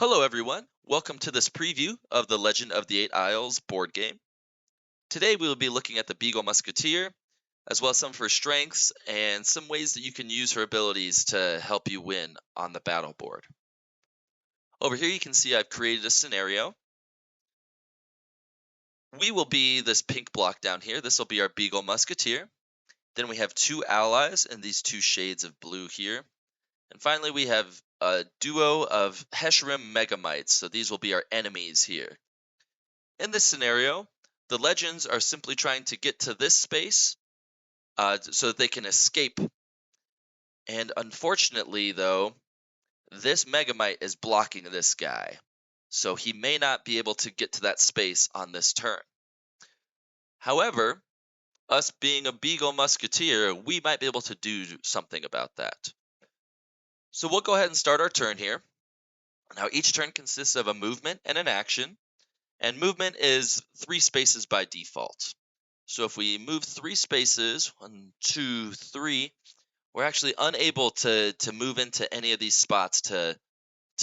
Hello everyone, welcome to this preview of the Legend of the Eight Isles board game. Today we will be looking at the Beagle Musketeer, as well as some of her strengths and some ways that you can use her abilities to help you win on the battle board. Over here you can see I've created a scenario. We will be this pink block down here. This will be our Beagle Musketeer. Then we have two allies in these two shades of blue here. And finally we have a duo of Heshrim Megamites, so these will be our enemies here. In this scenario, the legends are simply trying to get to this space so that they can escape. And unfortunately, though, this Megamite is blocking this guy. So he may not be able to get to that space on this turn. However, us being a Beagle Musketeer, we might be able to do something about that. So we'll go ahead and start our turn here. Now, each turn consists of a movement and an action. And movement is 3 spaces by default. So if we move 3 spaces, 1, 2, 3, we're actually unable to move into any of these spots to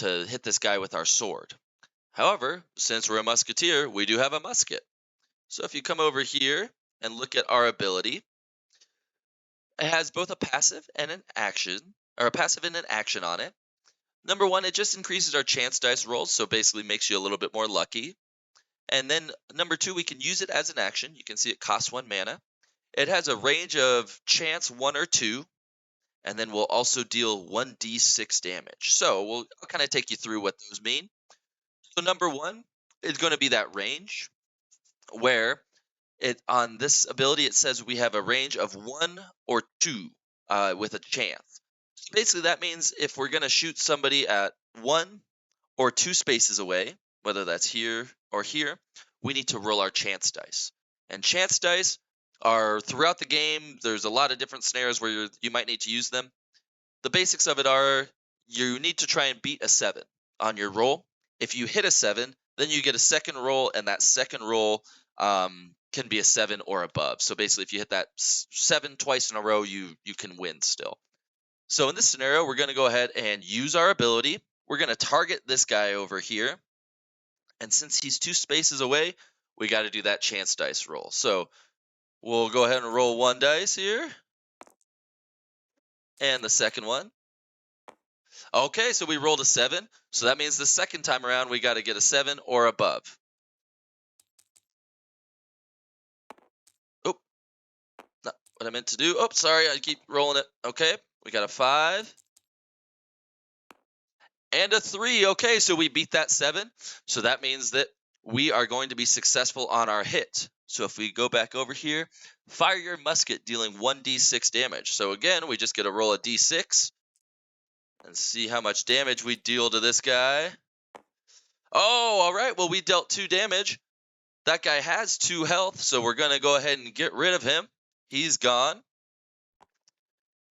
hit this guy with our sword. However, since we're a musketeer, we do have a musket. So if you come over here and look at our ability, it has both a passive and an action, or a passive and an action on it. Number 1, it just increases our chance dice rolls, so basically makes you a little bit more lucky. And then number 2, we can use it as an action. You can see it costs 1 mana. It has a range of chance 1 or 2, and then we'll also deal 1d6 damage. So I'll kind of take you through what those mean. So number 1 is going to be that range, where on this ability it says we have a range of 1 or 2 with a chance. So basically that means if we're going to shoot somebody at 1 or 2 spaces away, whether that's here or here, we need to roll our chance dice. And chance dice are throughout the game. There's a lot of different scenarios where you might need to use them. The basics of it are you need to try and beat a 7 on your roll. If you hit a 7, then you get a second roll, and that second roll can be a 7 or above. So basically, if you hit that 7 twice in a row, you can win still. So in this scenario, we're going to go ahead and use our ability. We're going to target this guy over here. And since he's 2 spaces away, we got to do that chance dice roll. So we'll go ahead and roll 1 dice here. And the second one. Okay, so we rolled a 7. So that means the second time around, we got to get a 7 or above. Oh, not what I meant to do. Oh, sorry, I keep rolling it. Okay, we got a 5. And a 3. Okay, so we beat that 7. So that means that we are going to be successful on our hit. So if we go back over here, fire your musket, dealing 1d6 damage. So again, we just get to roll a d6 and see how much damage we deal to this guy. Oh, all right. Well, we dealt 2 damage. That guy has 2 health, so we're going to go ahead and get rid of him. He's gone.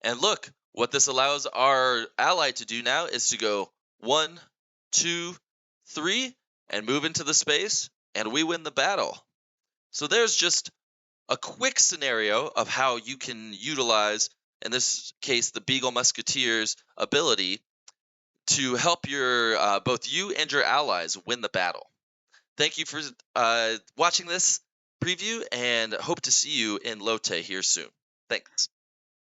And look, what this allows our ally to do now is to go 1, 2, 3, and move into the space, and we win the battle. So there's just a quick scenario of how you can utilize, in this case, the Beagle Musketeer's ability to help your both you and your allies win the battle. Thank you for watching this preview, and hope to see you in Lotte here soon. Thanks.